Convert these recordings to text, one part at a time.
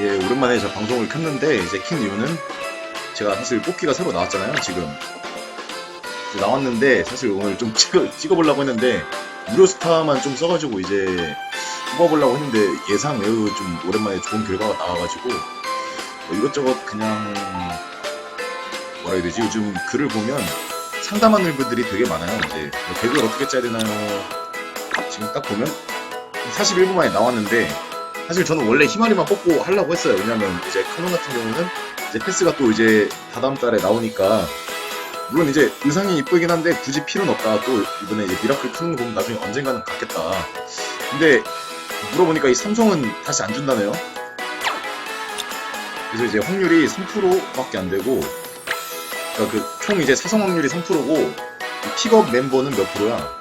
예, 오랜만에 저 방송을 켰는데 이제 킨 이유는 제가 사실 뽑기가 새로 나왔잖아요. 지금 나왔는데 사실 오늘 좀 찍어보려고 했는데 무료 스타만 좀 써가지고 이제 뽑아보려고 했는데 예상 외우 좀 오랜만에 좋은 결과가 나와가지고 뭐 이것저것 그냥 뭐라 해야 되지? 요즘 글을 보면 상담하는 분들이 되게 많아요. 이제 뭐 덱을 어떻게 짜야 되나요? 지금 딱 보면 41분 만에 나왔는데 사실 저는 원래 희마리만 뽑고 하려고 했어요. 왜냐면 이제 카논 같은 경우는 이제 패스가 또 이제 다다음 달에 나오니까 물론 이제 의상이 이쁘긴 한데 굳이 필요는 없다. 또 이번에 이제 미라클 크는 거 보면 나중에 언젠가는 갖겠다. 근데 물어보니까 이 삼성은 다시 안 준다네요. 그래서 이제 확률이 3%밖에 안 되고, 그러니까 그 총 이제 사성 확률이 3%고 픽업 멤버는 몇 프로야?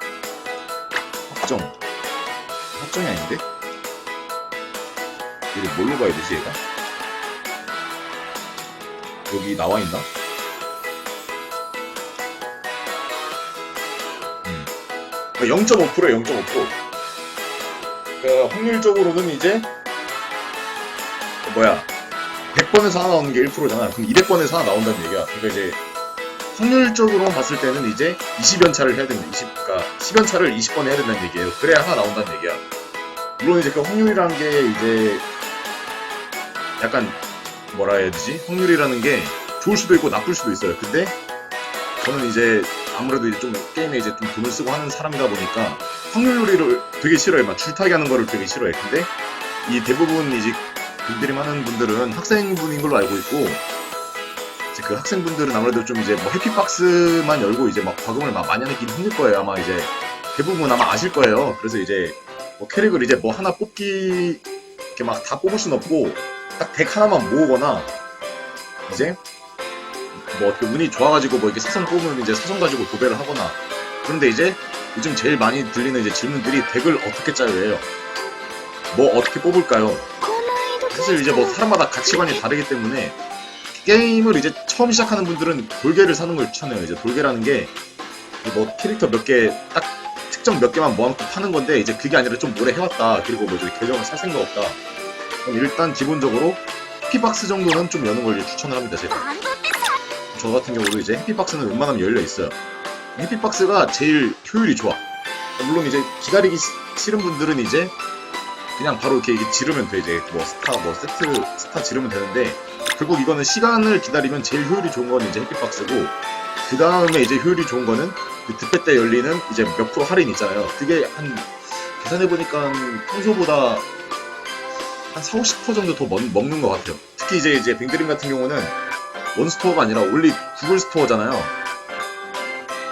확정이 아닌데? 이거 뭘로 봐야 되지 얘가? 여기 나와있나? 0.5%야 0.5%. 그러니까 확률적으로는 이제 100번에서 하나 나오는 게 1%잖아. 그럼 200번에서 하나 나온다는 얘기야. 그러니까 이제 확률적으로 봤을 때는 이제 20연차를 해야 된다. 그러니까 10연차를 20번 해야 된다는 얘기예요. 그래야 하나 나온다는 얘기야. 물론 이제 그 확률이라는 게 이제 약간 뭐라 해야 되지? 확률이라는 게 좋을 수도 있고 나쁠 수도 있어요. 근데 저는 이제 아무래도 이제 좀 게임에 이제 좀 돈을 쓰고 하는 사람이다 보니까 확률 요리를 되게 싫어해. 막 줄타기 하는 거를 되게 싫어해. 근데 이 대부분 이제 분들이 하는 분들은 학생분인 걸로 알고 있고, 이제 그 학생분들은 아무래도 좀 이제 뭐 해피박스만 열고 이제 막 과금을 막 많이 하긴 힘들 거예요. 아마 이제 대부분 아마 아실 거예요. 그래서 이제 뭐 캐릭을 이제 뭐 하나 뽑기 이렇게 막 다 뽑을 순 없고 딱 덱 하나만 모으거나 이제 뭐 어떻게 운이 좋아가지고 뭐 이렇게 사성 뽑으면 이제 사성 가지고 도배를 하거나. 그런데 이제 요즘 제일 많이 들리는 이제 질문들이 덱을 어떻게 짜요 해요. 뭐 어떻게 뽑을까요? 사실 이제 뭐 사람마다 가치관이 다르기 때문에 게임을 이제 처음 시작하는 분들은 돌개를 사는 걸 추천해요. 이제 돌개라는 게 뭐 캐릭터 몇 개 딱 특정 몇 개만 모아놓고 파는 건데 이제 그게 아니라 좀 오래 해왔다. 그리고 뭐 이제 계정을 살 생각 없다. 그럼 일단 기본적으로 해피박스 정도는 좀 여는 걸 추천을 합니다. 제가. 저 같은 경우도 이제 해피박스는 웬만하면 열려 있어요. 해피박스가 제일 효율이 좋아. 물론 이제 기다리기 싫은 분들은 이제 그냥 바로 이렇게 지르면 돼. 이제 뭐 스타 지르면 되는데, 결국 이거는 시간을 기다리면 제일 효율이 좋은 거는 이제 해피박스고, 그 다음에 이제 효율이 좋은 거는 그 득회 때 열리는 이제 몇 프로 할인 있잖아요. 그게 한 계산해보니까 평소보다 한 40~50% 정도 더 먹는 것 같아요. 특히 이제 뱅드림 같은 경우는 원스토어가 아니라 원리 구글 스토어잖아요.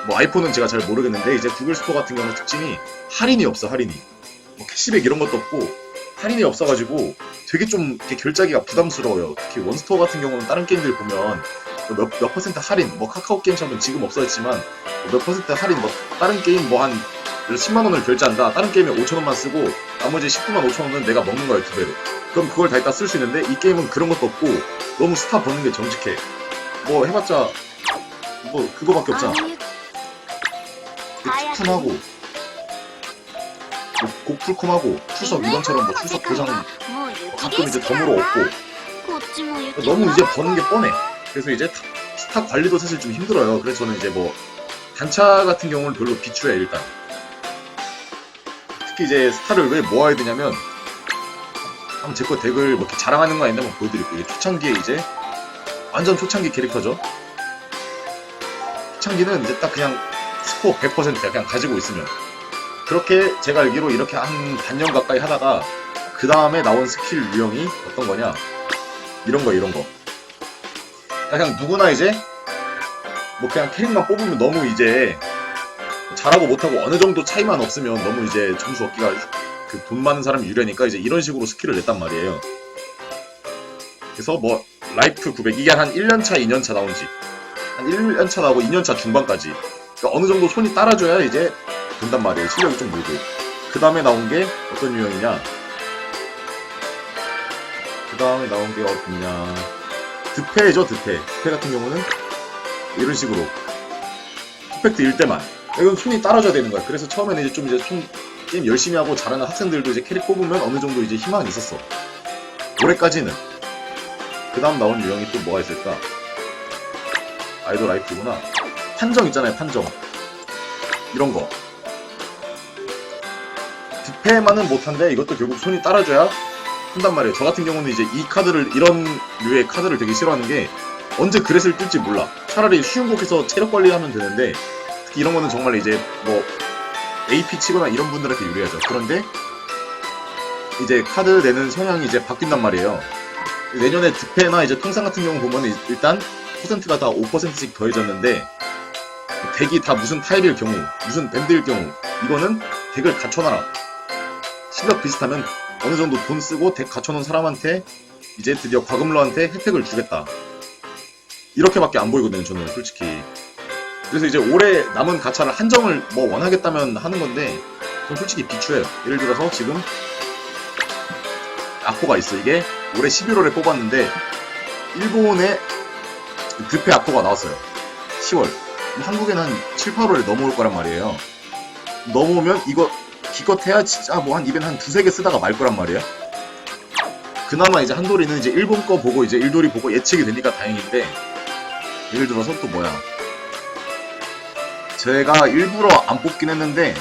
뭐 아이폰은 제가 잘 모르겠는데 이제 구글 스토어 같은 경우 특징이 할인이 없어. 할인이 뭐 캐시백 이런 것도 없고 할인이 없어가지고 되게 좀 이렇게 결제하기가 부담스러워요. 특히 원스토어 같은 경우는 다른 게임들 보면 몇 퍼센트 할인, 뭐 카카오 게임샵은 지금 없어졌지만 몇 퍼센트 할인, 뭐 다른 게임 뭐 한 10만원을 결제한다. 다른 게임에 5천원만 쓰고 나머지 19만 5천원은 내가 먹는 거예요, 2배로. 그럼 그걸 다 이따 쓸 수 있는데 이 게임은 그런 것도 없고 너무 스타 버는 게 정직해. 뭐 해봤자 뭐 그거밖에 없잖아. 쿠폰하고 뭐 고풀콤하고 출석 이번처럼 뭐 출석 보장 가끔 이제 덤으로 없고 너무 이제 버는 게 뻔해. 그래서 이제 스타 관리도 사실 좀 힘들어요. 그래서 저는 이제 뭐 단차 같은 경우는 별로 비추해. 일단 특히 이제 스타를 왜 모아야 되냐면, 한번 제 거 덱을 뭐 이렇게 자랑하는 거 아닌데 한번 보여드릴게요. 이게 초창기에 이제 완전 초창기 캐릭터죠. 초창기는 이제 딱 그냥 스코어 100%야. 그냥 가지고 있으면. 그렇게 제가 알기로 이렇게 한 반년 가까이 하다가 그 다음에 나온 스킬 유형이 어떤 거냐, 이런 거. 그냥 누구나 이제 뭐 그냥 캐릭만 뽑으면 너무 이제 잘하고 못하고 어느 정도 차이만 없으면 너무 이제 점수 얻기가 그 돈 많은 사람이 유리하니까 이제 이런 식으로 스킬을 냈단 말이에요. 그래서 뭐 라이프 900 이게 한 1년차 2년차 나온지 한 1년차 나오고 2년차 중반까지, 그러니까 어느 정도 손이 따라줘야 이제 된단 말이에요. 실력이 좀 늘고. 그 다음에 나온 게 어떤 유형이냐, 그 다음에 나온 게 어디냐, 득패죠. 득패 같은 경우는 이런 식으로 퍼펙트 1대만. 이건 손이 따라줘야 되는 거야. 그래서 처음에는 이제 좀 이제 손 게임 열심히 하고 잘하는 학생들도 이제 캐릭 뽑으면 어느 정도 이제 희망이 있었어. 올해까지는. 그 다음 나온 유형이 또 뭐가 있을까? 아이돌 라이프구나. 판정 있잖아요, 판정. 이런 거. 득패만은 못한데 이것도 결국 손이 따라줘야 한단 말이에요. 저 같은 경우는 이제 이 카드를, 이런 류의 카드를 되게 싫어하는 게 언제 그렛을 뜰지 몰라. 차라리 쉬운 곳에서 체력 관리하면 되는데 특히 이런 거는 정말 이제 뭐 AP 치거나 이런 분들한테 유리하죠. 그런데 이제 카드 내는 성향이 이제 바뀐단 말이에요. 내년에 득패나 이제 통상 같은 경우 보면 일단 퍼센트가 다 5%씩 더해졌는데 덱이 다 무슨 타입일 경우, 무슨 밴드일 경우 이거는 덱을 갖춰놔라. 실력 비슷하면 어느 정도 돈 쓰고 덱 갖춰놓은 사람한테 이제 드디어 과금러한테 혜택을 주겠다. 이렇게밖에 안 보이거든요, 저는 솔직히. 그래서 이제 올해 남은 가차를 한정을 뭐 원하겠다면 하는 건데 전 솔직히 비추해요. 예를 들어서 지금 아코가 있어. 이게 올해 11월에 뽑았는데 일본에 득패 아코가 나왔어요. 10월. 한국에는 한 7, 8월에 넘어올 거란 말이에요. 넘어오면 이거 기껏해야 진짜 뭐 한 이벤트 한 두세 개 쓰다가 말 거란 말이에요. 그나마 이제 한돌이는 이제 일본 거 보고 이제 일돌이 보고 예측이 되니까 다행인데 예를 들어서 또 뭐야, 제가 일부러 안 뽑긴 했는데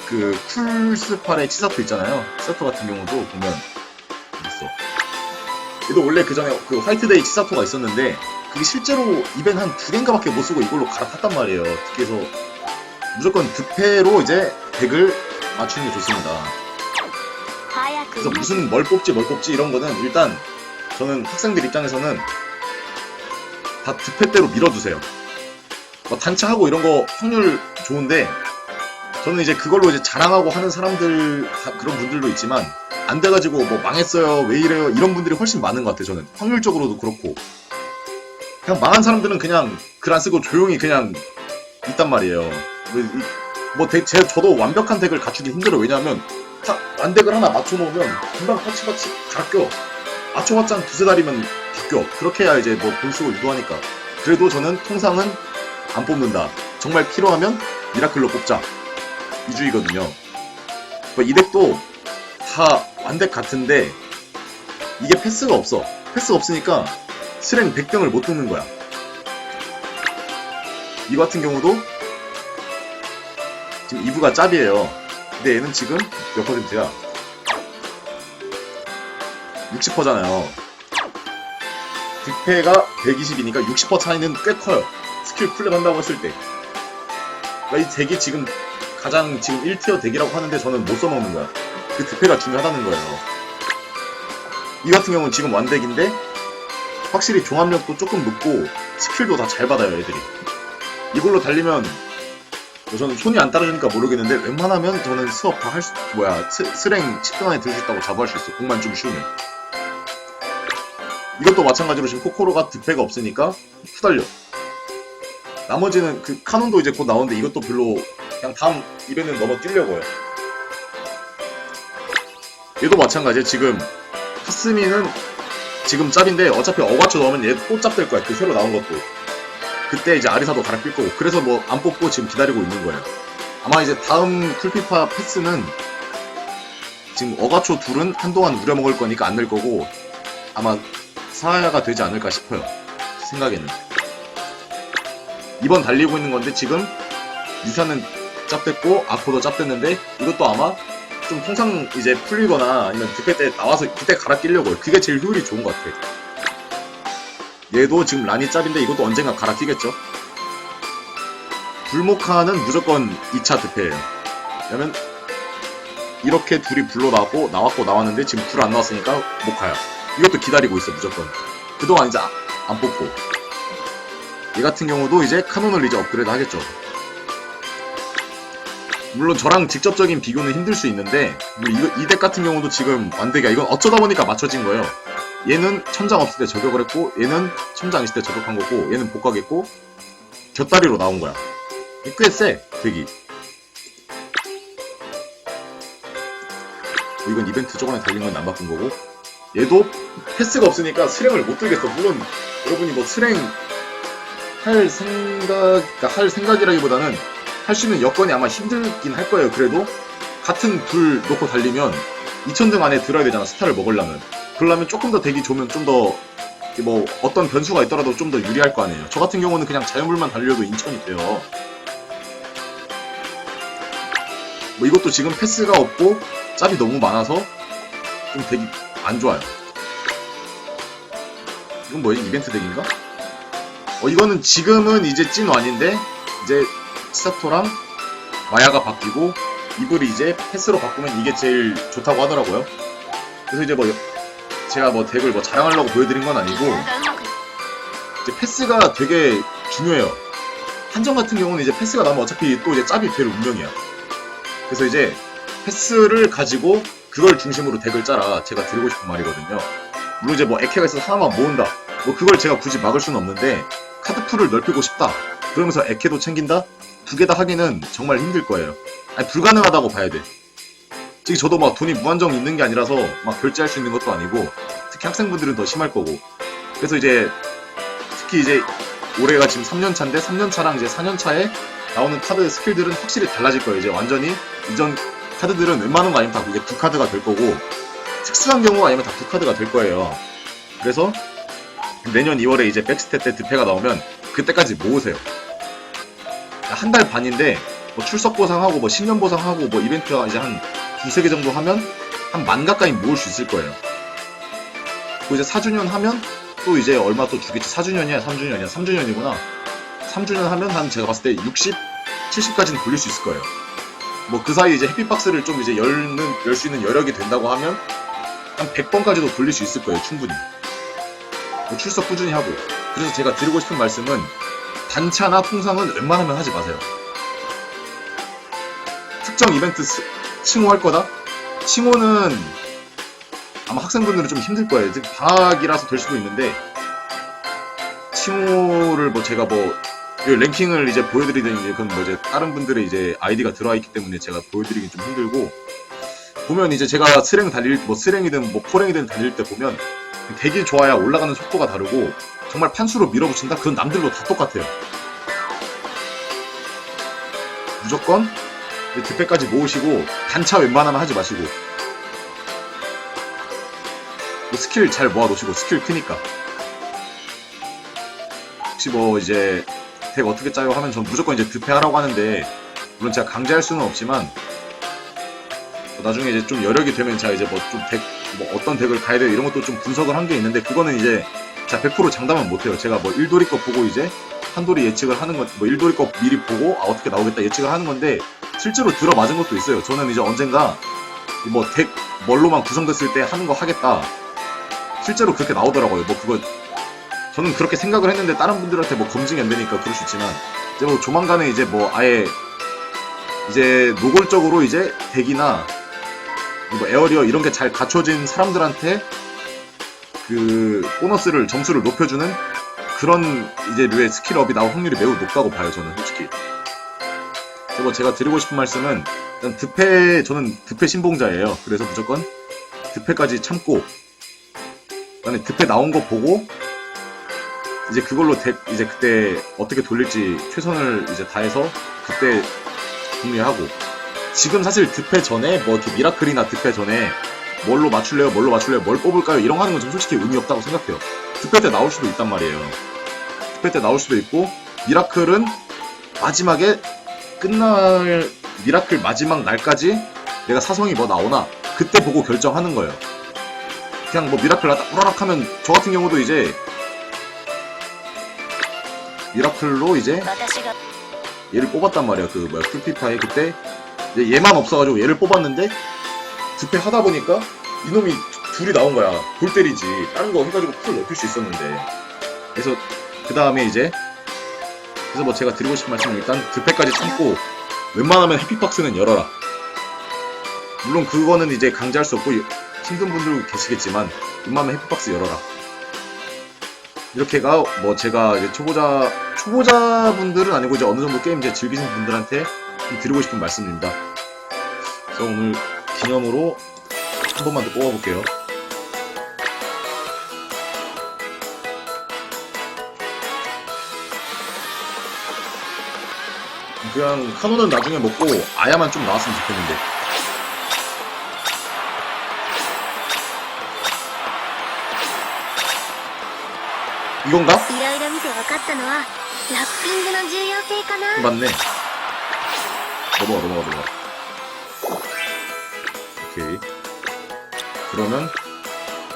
그 쿨스팔의 치사토 있잖아요. 치사토 같은 경우도 보면 있어. 얘도 원래 그 전에 그 화이트데이 치사토가 있었는데 그게 실제로 이벤트 한 두 개인가밖에 못 쓰고 이걸로 갈아탔단 말이에요. 그래서 무조건 득패로 이제 덱을 맞추는 게 좋습니다. 그래서 무슨 뭘 뽑지 이런 거는 일단 저는 학생들 입장에서는 다 득패대로 밀어두세요. 뭐 단차하고 이런 거 확률 좋은데 저는 이제 그걸로 이제 자랑하고 하는 사람들, 그런 분들도 있지만 안 돼가지고 뭐 망했어요, 왜 이래요, 이런 분들이 훨씬 많은 것 같아요. 저는 확률적으로도 그렇고 그냥 망한 사람들은 그냥 글 안 쓰고 조용히 그냥 있단 말이에요. 뭐 저도 완벽한 덱을 갖추기 힘들어. 왜냐하면 완덱을 하나 맞춰놓으면 금방 파치파치 갈아껴. 맞춰봤자 한 두세 달이면 바뀌어. 그렇게 해야 이제 뭐 돈 쓰고 유도하니까. 그래도 저는 통상은 안 뽑는다. 정말 필요하면 미라클로 뽑자. 이 주의거든요. 이 덱도 다 완덱 같은데 이게 패스가 없어. 패스 없으니까 실행 100병을 못 뜯는 거야. 이 같은 경우도 지금 2부가 짭이에요. 근데 얘는 지금 몇 퍼센트야? 60%잖아요. 득패가 120이니까 60% 차이는 꽤 커요. 스킬 쿨랩 한다고 했을 때. 그러니까 이 덱이 지금 가장 지금 1티어 덱이라고 하는데 저는 못 써먹는 거야. 그 득패가 중요하다는 거예요. 이 같은 경우는 지금 완덱인데 확실히 종합력도 조금 높고 스킬도 다 잘 받아요, 애들이. 이걸로 달리면 저는 손이 안 따라주니까 모르겠는데 웬만하면 저는 수업 다 할 수, 스랭 10분 안에 들 수 있다고 자부할 수 있어. 공만 좀 쉬우면. 이것도 마찬가지로 지금 코코로가 득패가 없으니까 후달려. 나머지는 그 카논도 이제 곧 나오는데 이것도 별로 그냥 다음 이벤트는 넘어뛰려고요. 얘도 마찬가지예요. 지금 카스미는 지금 짭인데 어차피 어과초 넣으면 얘도 또 짭될 거야. 그 새로 나온 것도. 그때 이제 아리사도 갈아낄 거고. 그래서 뭐 안 뽑고 지금 기다리고 있는 거예요. 아마 이제 다음 쿨피파 패스는 지금 어과초 둘은 한동안 우려먹을 거니까 안 낼 거고 아마 사야가 되지 않을까 싶어요. 생각에는. 이번 달리고 있는 건데 지금 유샤는 짭됐고 아코도 짭됐는데 이것도 아마 좀 통상 이제 풀리거나 아니면 득패 때 나와서 그때 갈아 끼려고요. 그게 제일 효율이 좋은 것 같아. 얘도 지금 라니 짭인데 이것도 언젠가 갈아 끼겠죠. 불모카는 무조건 2차 득패예요. 왜냐면 이렇게 둘이 불러 나왔고 나왔는데 지금 불 안 나왔으니까 모카야. 이것도 기다리고 있어 무조건. 그동안 이제 안 뽑고. 얘 같은 경우도 이제 카논을 이제 업그레이드 하겠죠. 물론 저랑 직접적인 비교는 힘들 수 있는데 이 덱 같은 경우도 지금 완덱이야. 이건 어쩌다 보니까 맞춰진 거예요. 얘는 천장 없을 때 저격을 했고 얘는 천장 있을 때 저격한 거고 얘는 복각했고 곁다리로 나온 거야. 꽤 세 덱이. 이건 이벤트 저번에 달린 건 안 바꾼 거고 얘도 패스가 없으니까 스랭을 못 들겠어. 물론 여러분이 뭐 스랭 할 생각이라기보다는 할 수 있는 여건이 아마 힘들긴 할 거예요. 그래도 같은 불 놓고 달리면 2000등 안에 들어야 되잖아, 스타를 먹으려면. 그러려면 조금 더 덱이 좋으면 좀 더 뭐 어떤 변수가 있더라도 좀 더 유리할 거 아니에요. 저 같은 경우는 그냥 자연불만 달려도 인천이 돼요. 뭐 이것도 지금 패스가 없고 짭이 너무 많아서 좀 덱이 안 좋아요. 이건 뭐지? 이벤트 덱인가? 이거는 지금은 이제 찐완인데 이제 치사토랑 마야가 바뀌고 이불이 이제 패스로 바꾸면 이게 제일 좋다고 하더라고요. 그래서 이제 뭐 제가 뭐 덱을 뭐 자랑하려고 보여드린 건 아니고 이제 패스가 되게 중요해요. 한정 같은 경우는 이제 패스가 나면 어차피 또 이제 짭이 될 운명이야. 그래서 이제 패스를 가지고 그걸 중심으로 덱을 짜라, 제가 드리고 싶은 말이거든요. 물론 이제 뭐 에케가 있어서 하나만 모은다, 뭐 그걸 제가 굳이 막을 수는 없는데 카드풀을 넓히고 싶다 그러면서 에케도 챙긴다? 두 개 다 하기는 정말 힘들 거예요. 아니, 불가능하다고 봐야 돼. 특히 저도 막 돈이 무한정 있는 게 아니라서 막 결제할 수 있는 것도 아니고, 특히 학생분들은 더 심할 거고. 그래서 이제 특히 이제 올해가 지금 3년차인데 3년차랑 이제 4년차에 나오는 카드 스킬들은 확실히 달라질 거예요. 이제 완전히 이전 카드들은 웬만한 거 아니면 다 이제 2카드가 될 거고, 특수한 경우가 아니면 다 2카드가 될 거예요. 그래서 내년 2월에 이제 백스탯 때 득패가 나오면 그때까지 모으세요. 한 달 반인데 뭐 출석 보상하고 뭐 신년 보상하고 뭐 이벤트가 이제 한 두세 개 정도 하면 한 만 가까이 모을 수 있을 거예요. 그리고 이제 4주년 하면 또 이제 얼마 또 주겠지. 4주년이야 3주년이야 3주년이구나. 3주년 하면 한 제가 봤을 때 60, 70까지는 돌릴 수 있을 거예요. 뭐 그 사이 이제 해피박스를 좀 이제 열 수 있는 여력이 된다고 하면 한 100번까지도 돌릴 수 있을 거예요, 충분히. 뭐 출석 꾸준히 하고. 그래서 제가 드리고 싶은 말씀은 단차나 통상은 웬만하면 하지 마세요. 특정 이벤트 칭호할 거다? 칭호는 아마 학생분들은 좀 힘들 거예요. 방학이라서 될 수도 있는데, 칭호를 뭐 제가 뭐 랭킹을 이제 보여드리든 이제 그건 뭐 이제 다른 분들의 이제 아이디가 들어와 있기 때문에 제가 보여드리긴 좀 힘들고, 보면 이제 제가 스랭이든 뭐 포랭이든 달릴 때 보면 덱이 좋아야 올라가는 속도가 다르고, 정말 판수로 밀어붙인다? 그건 남들로 다 똑같아요. 무조건 득패까지 모으시고 단차 웬만하면 하지 마시고, 스킬 잘 모아놓으시고. 스킬 크니까. 혹시 뭐 이제 덱 어떻게 짜요 하면 전 무조건 이제 득패하라고 하는데, 물론 제가 강제할 수는 없지만 나중에 이제 좀 여력이 되면 제가 이제 뭐 좀 어떤 덱을 가야 돼요 이런 것도 좀 분석을 한 게 있는데, 그거는 이제 제가 100% 장담은 못해요. 제가 뭐 1도리 거 보고 이제 한도리 예측을 하는 건, 뭐 1도리 거 미리 보고 어떻게 나오겠다 예측을 하는 건데, 실제로 들어맞은 것도 있어요. 저는 이제 언젠가 뭐 덱 뭘로만 구성됐을 때 하는 거 하겠다, 실제로 그렇게 나오더라고요. 뭐 그거 저는 그렇게 생각을 했는데 다른 분들한테 뭐 검증이 안 되니까 그럴 수 있지만, 이제 뭐 조만간에 이제 뭐 아예 이제 노골적으로 이제 덱이나 뭐 에어리어 이런 게 잘 갖춰진 사람들한테 그 보너스를, 점수를 높여주는 그런 이제 류의 스킬업이 나올 확률이 매우 높다고 봐요, 저는 솔직히. 그리고 제가 드리고 싶은 말씀은, 일단 저는 득패 신봉자예요. 그래서 무조건 득패까지 참고, 그다음에 득패 나온 거 보고 이제 그걸로 이제 그때 어떻게 돌릴지 최선을 이제 다해서 그때 궁리하고, 지금 사실 득패 전에 뭐 이렇게 미라클이나 득패 전에 뭘로 맞출래요, 뭘 뽑을까요 이런 거 하는 건 좀 솔직히 의미 없다고 생각해요. 득패 때 나올 수도 있단 말이에요. 득패 때 나올 수도 있고, 미라클은 마지막에 미라클 마지막 날까지 내가 사성이 뭐 나오나 그때 보고 결정하는 거예요. 그냥 뭐 미라클 나다 우라락 하면, 저 같은 경우도 이제 미라클로 이제 얘를 뽑았단 말이야. 그 뭐야, 풀피파에 그때 이제 얘만 없어가지고 얘를 뽑았는데, 득패 하다 보니까 이놈이 둘이 나온 거야. 골 때리지. 다른 거 해가지고 풀 높일 수 있었는데. 그래서 그 다음에 이제, 그래서 뭐 제가 드리고 싶은 말씀은, 일단 득패까지 참고 웬만하면 해피박스는 열어라. 물론 그거는 이제 강제할 수 없고 힘든 분들 계시겠지만, 웬만하면 해피박스 열어라. 이렇게가 뭐 제가 이제 초보자분들은 아니고 이제 어느 정도 게임 이제 즐기시는 분들한테 좀 드리고 싶은 말씀입니다. 그래서 오늘 기념으로 한 번만 더 뽑아볼게요. 그냥 카논은 나중에 먹고 아야만 좀 나왔으면 좋겠는데. 이건가? いろいろ見て分かったのはラッピングの重要性かな。 맞네. 넘어가. 오케이. 그러면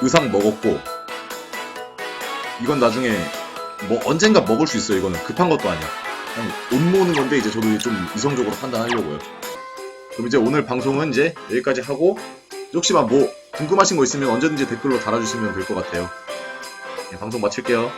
의상 먹었고, 이건 나중에 뭐 언젠가 먹을 수 있어요. 이거는 급한 것도 아니야. 그냥 옷 모으는 건데 이제 저도 좀 이성적으로 판단하려고요. 그럼 이제 오늘 방송은 이제 여기까지 하고, 혹시 뭐 궁금하신 거 있으면 언제든지 댓글로 달아주시면 될 것 같아요. 네, 방송 마칠게요.